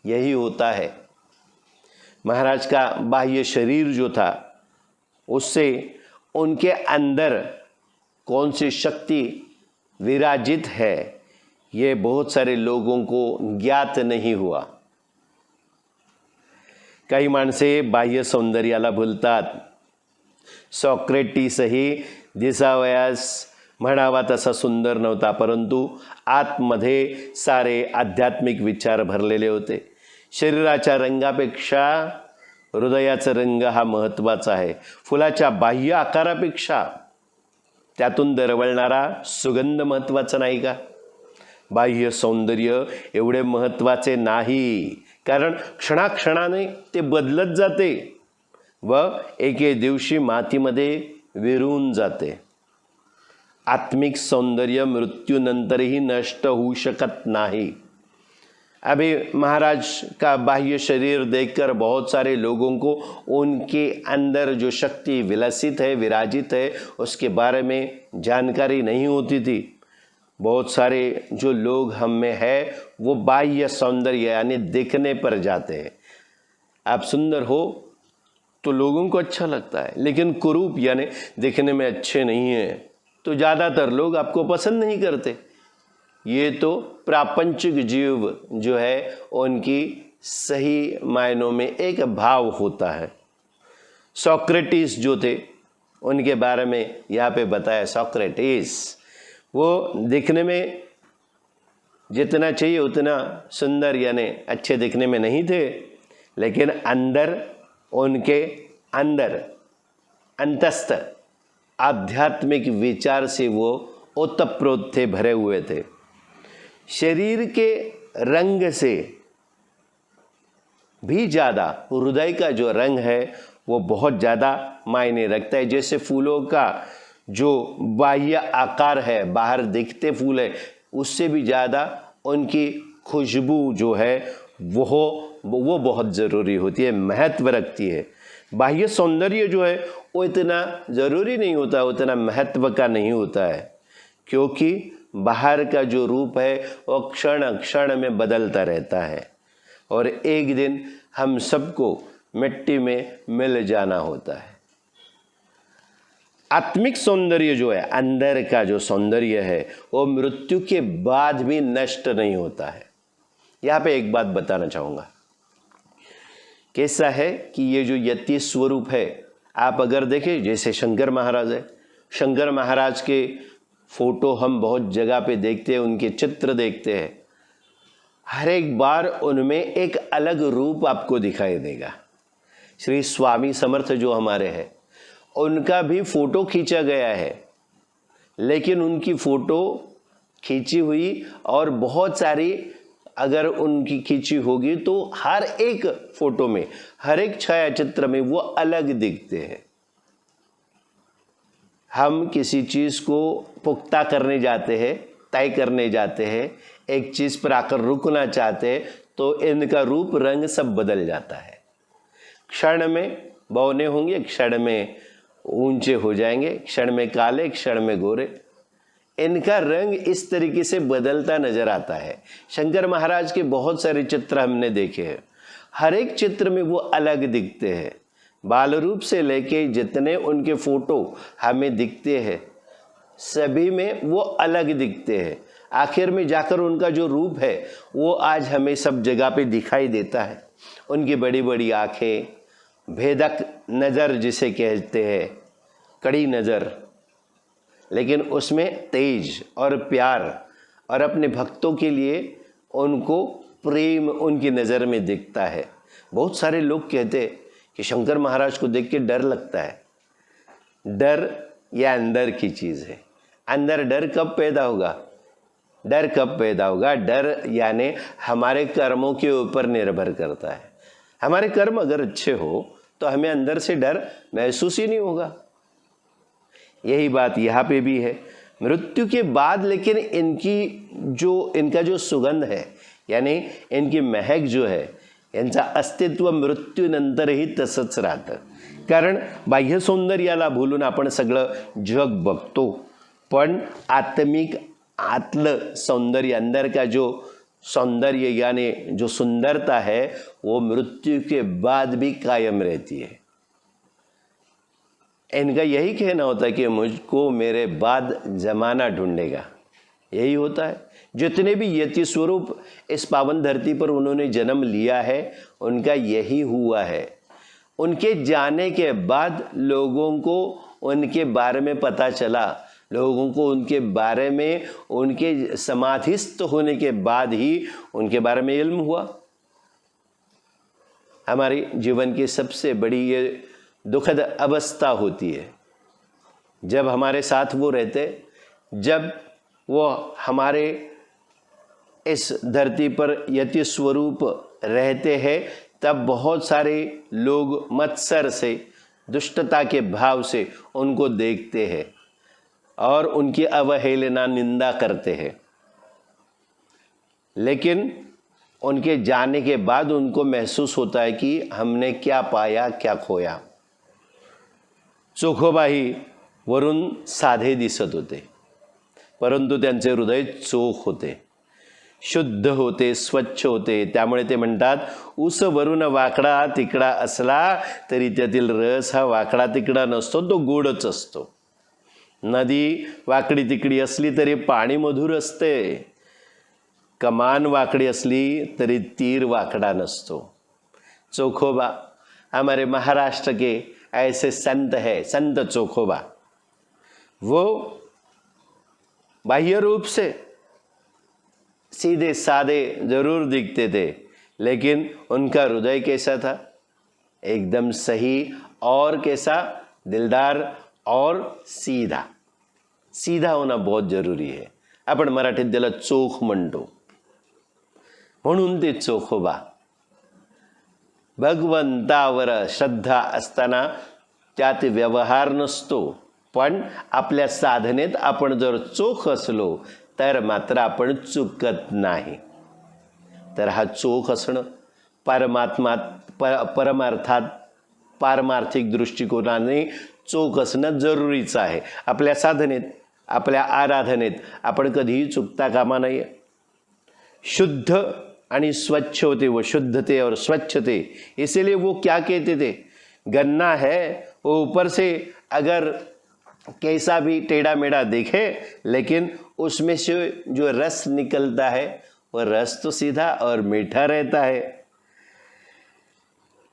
Speaker 1: यही होता है, महाराज का बाह्य शरीर जो था उससे उनके अंदर कौन सी शक्ति विराजित है ये बहुत सारे लोगों को ज्ञात नहीं हुआ। काही माणसे बाह्य सौंदर्याला भुलतात। सॉक्रेटिसही दिसावयास म्हणावा तसा सुंदर नव्हता, परंतु आतमध्ये सारे आध्यात्मिक विचार भरलेले होते। शरीराच्या रंगापेक्षा हृदयाचा रंग हा महत्त्वाचा आहे। फुलाच्या बाह्य आकारापेक्षा त्यातून दरवळणारा सुगंध महत्त्वाचा नाही का? बाह्य सौंदर्य एवढे महत्त्वाचे नाही, कारण क्षणाक्षणाने ते बदलत जाते व एके दिवशी मातीमध्ये विरून जाते। आत्मिक सौंदर्य मृत्यूनंतरही नष्ट होऊ शकत नहीं। अभी महाराज का बाह्य शरीर देखकर बहुत सारे लोगों को उनके अंदर जो शक्ति विलसित है, विराजित है, उसके बारे में जानकारी नहीं होती थी। बहुत सारे जो लोग हम में है वो बाह्य सौंदर्य यानी दिखने पर जाते हैं। आप सुंदर हो तो लोगों को अच्छा लगता है, लेकिन कुरूप यानी दिखने में अच्छे नहीं हैं तो ज़्यादातर लोग आपको पसंद नहीं करते। ये तो प्रापंचिक जीव जो है उनकी सही मायनों में एक भाव होता है। सॉक्रेटिस जो थे उनके बारे में यहाँ पे बताया। सॉक्रेटिस वो दिखने में जितना चाहिए उतना सुंदर यानी अच्छे दिखने में नहीं थे, लेकिन अंदर उनके अंदर अंतस्थ आध्यात्मिक विचार से वो ओतप्रोत थे, भरे हुए थे। शरीर के रंग से भी ज़्यादा हृदय का जो रंग है वो बहुत ज़्यादा मायने रखता है। जैसे फूलों का जो बाह्य आकार है, बाहर दिखते फूल है, उससे भी ज़्यादा उनकी खुशबू जो है वो बहुत ज़रूरी होती है, महत्व रखती है। बाह्य सौंदर्य जो है वो इतना ज़रूरी नहीं होता, उतना महत्व का नहीं होता है, क्योंकि बाहर का जो रूप है वो क्षण क्षण में बदलता रहता है और एक दिन हम सबको मिट्टी में मिल जाना होता है। आत्मिक सौंदर्य जो है, अंदर का जो सौंदर्य है, वो मृत्यु के बाद भी नष्ट नहीं होता है। यहाँ पे एक बात बताना चाहूँगा। कैसा है कि ये जो यति स्वरूप है, आप अगर देखें जैसे शंकर महाराज है, शंकर महाराज के फोटो हम बहुत जगह पे देखते हैं, उनके चित्र देखते हैं, हर एक बार उनमें एक अलग रूप आपको दिखाई देगा। श्री स्वामी समर्थ जो हमारे हैं उनका भी फोटो खींचा गया है, लेकिन उनकी फोटो खींची हुई और बहुत सारी अगर उनकी खींची होगी तो हर एक फोटो में, हर एक छायाचित्र में वो अलग दिखते हैं। हम किसी चीज़ को पुख्ता करने जाते हैं, तय करने जाते हैं, एक चीज़ पर आकर रुकना चाहते हैं, तो इनका रूप रंग सब बदल जाता है। क्षण में बौने होंगे, क्षण में ऊंचे हो जाएंगे, क्षण में काले, क्षण में गोरे। इनका रंग इस तरीके से बदलता नजर आता है। शंकर महाराज के बहुत सारे चित्र हमने देखे हैं, हर एक चित्र में वो अलग दिखते हैं। बाल रूप से लेके जितने उनके फोटो हमें दिखते हैं, सभी में वो अलग दिखते हैं। आखिर में जाकर उनका जो रूप है वो आज हमें सब जगह पे दिखाई देता है। उनकी बड़ी बड़ी आंखें, भेदक नज़र जिसे कहते हैं, कड़ी नज़र, लेकिन उसमें तेज और प्यार और अपने भक्तों के लिए उनको प्रेम उनकी नज़र में दिखता है। बहुत सारे लोग कहते हैं कि शंकर महाराज को देख के डर लगता है। डर या अंदर की चीज़ है। अंदर डर कब पैदा होगा? डर कब पैदा होगा? डर यानी हमारे कर्मों के ऊपर निर्भर करता है। हमारे कर्म अगर अच्छे हो तो हमें अंदर से डर महसूस ही नहीं होगा। यही बात यहाँ पे भी है। मृत्यु के बाद लेकिन इनका जो सुगंध है, यानी इनकी महक जो है, यांचं अस्तित्व मृत्यूनंतरही तसंच राहतं। कारण बाह्य सौंदर्याला भूलून आपण सगळं जग बघतो, पण आत्मिक आतलं सौंदर्य, अंदर का जो सौंदर्य यानी जो सुंदरता है वो मृत्यु के बाद भी कायम रहती है। इनका यही कहना होता है कि मुझको मेरे बाद जमाना ढूंढेगा, यही होता है। जितने भी यति स्वरूप इस पावन धरती पर उन्होंने जन्म लिया है, उनका यही हुआ है। उनके जाने के बाद लोगों को उनके बारे में पता चला, लोगों को उनके बारे में, उनके समाधिस्थ होने के बाद ही उनके बारे में इल्म हुआ। हमारे जीवन की सबसे बड़ी ये दुखद अवस्था होती है जब हमारे साथ वो रहते, जब वो हमारे इस धरती पर यति स्वरूप रहते हैं, तब बहुत सारे लोग मत्सर से, दुष्टता के भाव से उनको देखते हैं और उनकी अवहेलना, निंदा करते हैं। लेकिन उनके जाने के बाद उनको महसूस होता है कि हमने क्या पाया, क्या खोया। चोखोबाही वरून साधे दिसत होते, परंतु त्यांचे हृदय चोख होते, शुद्ध होते, स्वच्छ होते। त्यामुळे ते म्हणतात, ऊस वरून वाकडा तिकडा असला तरी त्यातील रस हा वाकडा तिकडा नसतो, तो गोडच असतो। नदी वाकडी तिकडी असली तरी पाणी मधुर असते, कमान वाकडी असली तरी तीर वाकड़ा नसतो। चोखोबा हमारे महाराष्ट्र के ऐसे संत है, संत चोखोबा। वो बाह्य रूप से सीधे सादे जरूर दिखते थे, लेकिन उनका हृदय कैसा था? एकदम सही और कैसा? दिलदार और सीधा। सीधा होना बहुत जरूरी है। आपण मराठीत त्याला चोख म्हणतो, म्हणून ते चोखोबा। भगवंतावर श्रद्धा असताना त्यात व्यवहार नसतो, पण आपल्या साधनेत आपण जर चोख असलो तर मात्र आपण चुकत नाही। तर हा चोख असणं परमार्थात पारमार्थिक दृष्टिकोनाने चोख असणं जरुरीचं आहे। आपल्या साधनेत, आपल्या आराधनेत आपण कधीही चुकता कामा नये। शुद्ध आणि स्वच्छ होते, वो शुद्धते और स्वच्छते। इसीलिए वो क्या कहते थे? गन्ना है वो ऊपर से अगर कैसा भी टेढ़ा मेढ़ा दिखे, लेकिन उसमें से जो रस निकलता है वो रस तो सीधा और मीठा रहता है।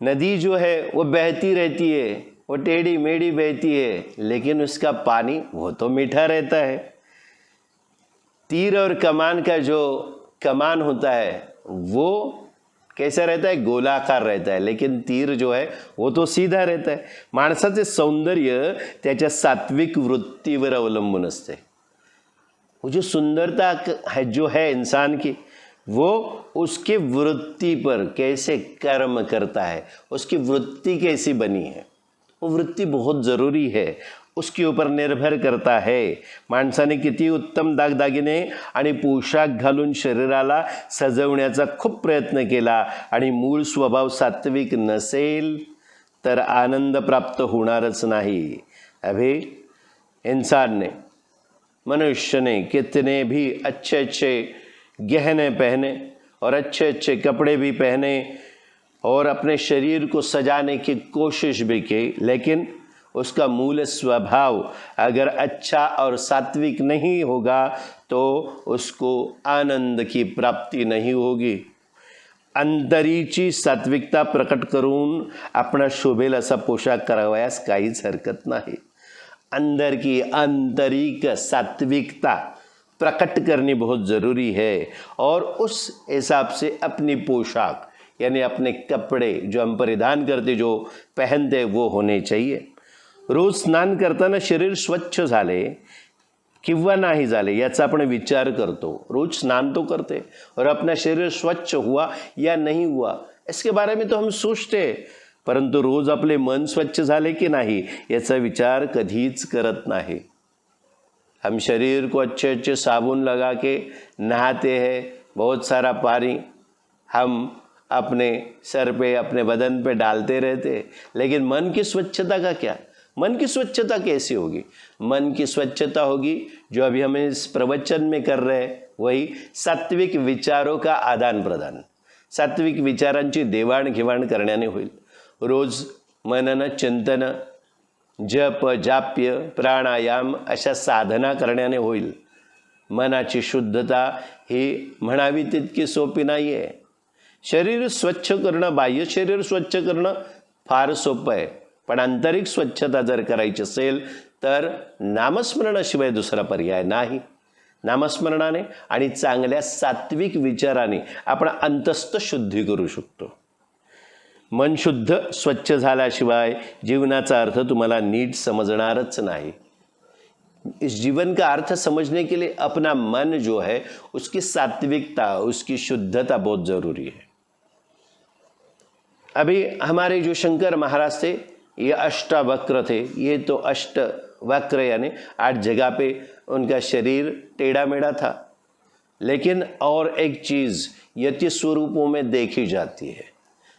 Speaker 1: नदी जो है वो बहती रहती है, वो टेढ़ी मेढ़ी बहती है, लेकिन उसका पानी वो तो मीठा रहता है। तीर और कमान का जो कमान होता है वो कैसा रहता है? गोलाकार रहता है, लेकिन तीर जो है वो तो सीधा रहता है। माणसाचे सौंदर्य त्याच्या सात्विक वृत्तीवर अवलंबून असते। वो जो सुंदरता है जो है इंसान की, वो उसकी वृत्ति पर कैसे कर्म करता है, उसकी वृत्ति कैसी बनी है, वो वृत्ती बहुत ज़रूरी है, उसके ऊपर निर्भर करता है। माणसाने किती उत्तम दागदागिने आणि पोशाख घालून शरीराला सजवण्याचा खूप प्रयत्न केला आणि मूळ स्वभाव सात्विक नसेल तर आनंद प्राप्त होणारच नाही। अभी इंसान ने, मनुष्य ने कितने भी अच्छे अच्छे गहने पहने और अच्छे अच्छे कपड़े भी पहने और अपने शरीर को सजाने की कोशिश भी की, लेकिन उसका मूल स्वभाव अगर अच्छा और सात्विक नहीं होगा तो उसको आनंद की प्राप्ति नहीं होगी। अंतरीची सात्विकता प्रकट करून आपणा शोभेल असा पोशाख करावयास काहीच हरकत नाही। अंदर की आंतरिक सात्विकता प्रकट करनी बहुत ज़रूरी है और उस हिसाब से अपनी पोशाक यानी अपने कपड़े जो हम परिधान करते, जो पहनते, वो होने चाहिए। रोज स्नान करताना शरीर स्वच्छ झाले किंवा नाही झाले याचा आपण विचार करतो। रोज स्नान तो करते और अपना शरीर स्वच्छ हुआ या नहीं हुआ इसके बारे में तो हम सोचते, परंतु रोज आपले मन स्वच्छ झाले की नाही याचा विचार कधीच करत नाही। हम शरीर को अच्छे अच्छे साबुन लगा के नहाते हैं, बहुत सारा पानी हम अपने सर पे, अपने बदन पे डालते रहते, लेकिन मन की स्वच्छता का क्या? मन की स्वच्छता कैसी होगी? मन की स्वच्छता होगी जो अभी हम इस प्रवचन में कर रहे हैं, वही सात्विक विचारों का आदान प्रदान, सात्विक विचारांची देवाणघेवाण करण्याने होईल। रोज मनन चिंतन, जप जाप्य प्राणायाम अशा साधना करण्याने होईल। मनाची शुद्धता ही म्हणावी तितकी सोपी नाही आहे। शरीर स्वच्छ करणं, बाह्य शरीर स्वच्छ करणं फार सोपं आहे, पण आंतरिक स्वच्छता जर करायची असेल तर नामस्मरणाशिवाय दुसरा पर्याय नाही। नामस्मरणाने आणि चांगल्या सात्विक विचाराने आपण अंतस्थ शुद्धी करू शकतो। मन शुद्ध स्वच्छ झाल्याशिवाय जीवनाचा अर्थ तुम्हाला नीट समजणारच नाही। इस जीवन का अर्थ समझने के लिए अपना मन जो है उसकी सात्विकता, उसकी शुद्धता बहुत जरूरी है। अभी हमारे जो शंकर महाराज थे ये अष्टावक्र थे। ये तो अष्टवक्र यानी 8 जगह पे उनका शरीर टेढ़ा मेढ़ा था, लेकिन और एक चीज़ यति स्वरूपों में देखी जाती है,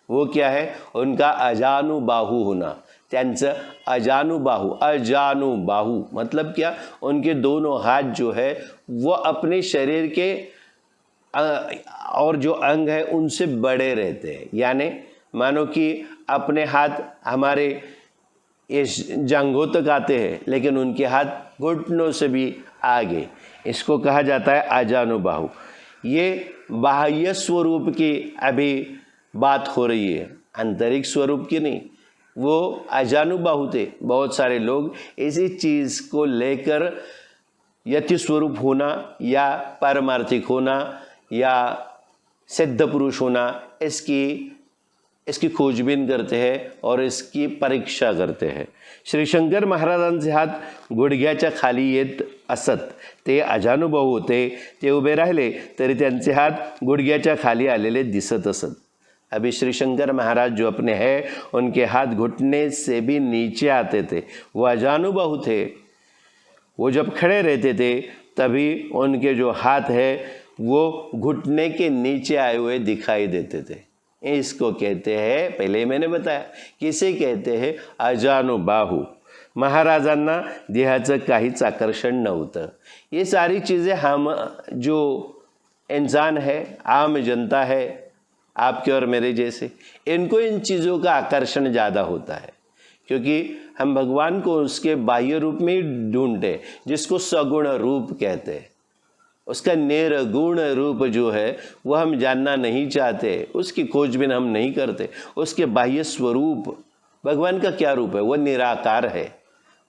Speaker 1: वो क्या है? उनका अजानुबाहु होना। त्यांचं अजानुबाहु, अजानुबाहु मतलब क्या? उनके दोनों हाथ जो है वो अपने शरीर के और जो अंग है उनसे बड़े रहते हैं। यानी मानो कि अपने हाथ हमारे इस जांघों तक आते हैं, लेकिन उनके हाथ घुटनों से भी आगे। इसको कहा जाता है अजानुबाहु। ये बाह्य स्वरूप की अभी बात हो रही है, आंतरिक स्वरूप की नहीं। वो अजानुबाहु थे। बहुत सारे लोग इसी चीज़ को लेकर यति स्वरूप होना या पारमार्थिक होना या सिद्ध पुरुष होना इसकी खोजबीन करते हैं और इसकी परीक्षा करते हैं। श्री शंकर महाराजांचे हात गुडघ्याच्या खाली येत असत, ते अजानुभाऊ होते। ते उभे राहिले तरी त्यांचे हात गुडघ्याच्या खाली आलेले दिसत असत। अभी श्री शंकर महाराज जो अपने हैं उनके हाथ घुटने से भी नीचे आते थे, वो अजानुबाहु थे। वो जब खड़े रहते थे तभी उनके जो हाथ है वो घुटने के नीचे आए हुए दिखाई देते थे। इसको कहते हैं, पहले मैंने बताया किसे कहते हैं? अजानुबाहु। महाराजांना देहाचं काहीच आकर्षण नव्हतं। ये सारी चीज़ें हम जो इंसान है, आम जनता है, आपके और मेरे जैसे, इनको इन चीज़ों का आकर्षण ज़्यादा होता है, क्योंकि हम भगवान को उसके बाह्य रूप में ही ढूंढते, जिसको सगुण रूप कहते हैं। उसका निर्गुण रूप जो है वह हम जानना नहीं चाहते, उसकी खोजबीन हम नहीं करते। उसके बाह्य स्वरूप, भगवान का क्या रूप है? वह निराकार है,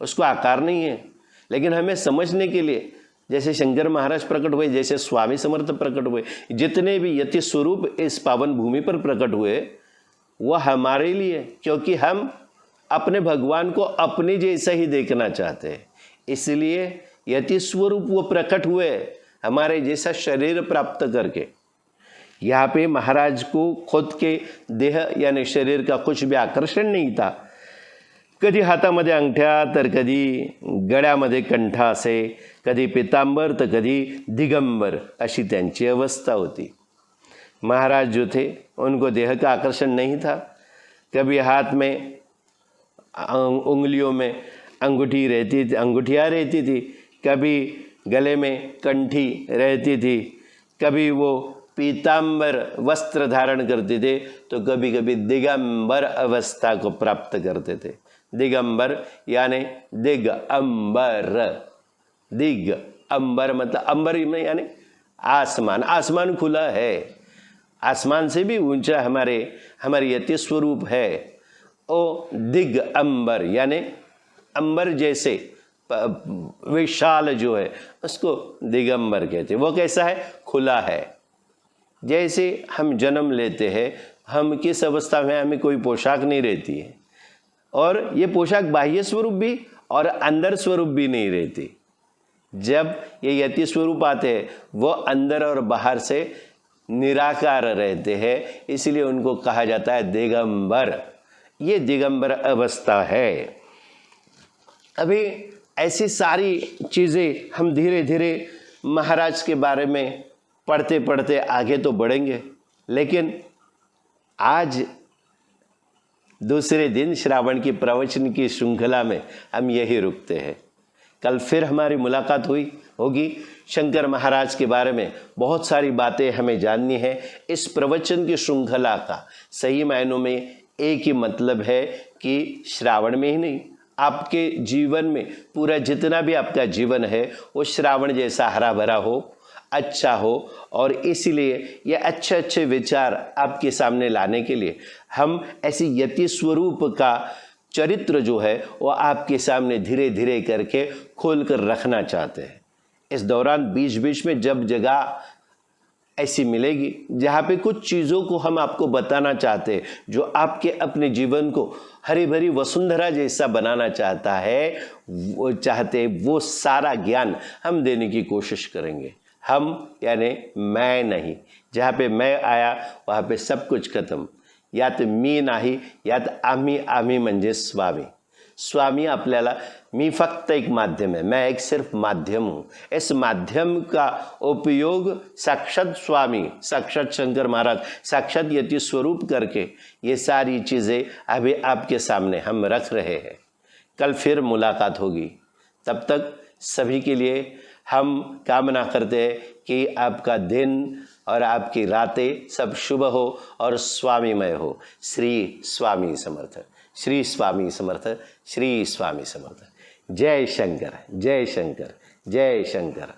Speaker 1: उसको आकार नहीं है। लेकिन हमें समझने के लिए जैसे शंकर महाराज प्रकट हुए, जैसे स्वामी समर्थ प्रकट हुए, जितने भी यति स्वरूप इस पावन भूमि पर प्रकट हुए वह हमारे लिए, क्योंकि हम अपने भगवान को अपने जैसा ही देखना चाहते हैं। इसलिए यति स्वरूप वो प्रकट हुए हमारे जैसा शरीर प्राप्त करके। यहाँ पे महाराज को खुद के देह यानी शरीर का कुछ भी आकर्षण नहीं था। कधी हातामध्ये अंगठ्या तर कधी गळ्यामध्ये कंठा असे, कधी पितांबर तर कधी दिगंबर अशी त्यांची अवस्था होती। महाराज जो थे उनको देह का आकर्षण नहीं था। कभी हाथ में उंगलियों में अंगूठियाँ रहती थी, कभी गले में कंठी रहती थी, कभी वो पीतांबर वस्त्र धारण करते थे, तो कभी कभी दिगंबर अवस्था को प्राप्त करते थे। दिगंबर यानी दिगंबर, दिगंबर मतलब अंबर यानी आसमान, आसमान खुला है, आसमान से भी ऊंचा हमारे यति स्वरूप है। ओ दिगंबर यानी अंबर जैसे विशाल जो है उसको दिगंबर कहते हैं। वो कैसा है? खुला है। जैसे हम जन्म लेते हैं, हम किस अवस्था में, हमें कोई पोशाक नहीं रहती है, और ये पोशाक बाह्य स्वरूप भी और अंदर स्वरूप भी नहीं रहती। जब ये यति स्वरूप आते हैं वो अंदर और बाहर से निराकार रहते हैं, इसलिए उनको कहा जाता है दिगंबर। ये दिगंबर अवस्था है। अभी ऐसी सारी चीज़ें हम धीरे धीरे महाराज के बारे में पढ़ते पढ़ते आगे तो बढ़ेंगे, लेकिन आज दूसरे दिन श्रावण की प्रवचन की श्रृंखला में हम यही रुकते हैं। कल फिर हमारी मुलाकात होगी। शंकर महाराज के बारे में बहुत सारी बातें हमें जाननी है। इस प्रवचन की श्रृंखला का सही मायनों में एक ही मतलब है कि श्रावण में ही नहीं, आपके जीवन में पूरा जितना भी आपका जीवन है वो श्रावण जैसा हरा भरा हो, अच्छा हो। और इसीलिए ये अच्छे अच्छे विचार आपके सामने लाने के लिए हम ऐसी यति स्वरूप का चरित्र जो है वो आपके सामने धीरे धीरे करके खोल कर रखना चाहते हैं। इस दौरान बीच बीच में जब जगह ऐसी मिलेगी जहाँ पे कुछ चीज़ों को हम आपको बताना चाहते हैं, जो आपके अपने जीवन को हरी भरी वसुंधरा जैसा बनाना चाहता है, वो सारा ज्ञान हम देने की कोशिश करेंगे। हम यानी मैं नहीं, जहाँ पे मैं आया वहाँ पे सब कुछ खत्म। यात मी नाही, यात आम्ही म्हणजे स्वामी। स्वामी आपल्याला, मी फक्त एक माध्यम है, मैं एक सिर्फ माध्यम हूँ। इस माध्यम का उपयोग साक्षात स्वामी, साक्षात शंकर महाराज, साक्षात यति स्वरूप करके ये सारी चीज़ें अभी आपके सामने हम रख रहे हैं। कल फिर मुलाकात होगी। तब तक सभी के लिए हम कामना करते हैं कि आपका दिन और आपकी रातें सब शुभ हो और स्वामीमय हो। श्री स्वामी समर्थ, श्री स्वामी समर्थ, श्री स्वामी समर्थ। जय शंकर, जय शंकर, जय शंकर।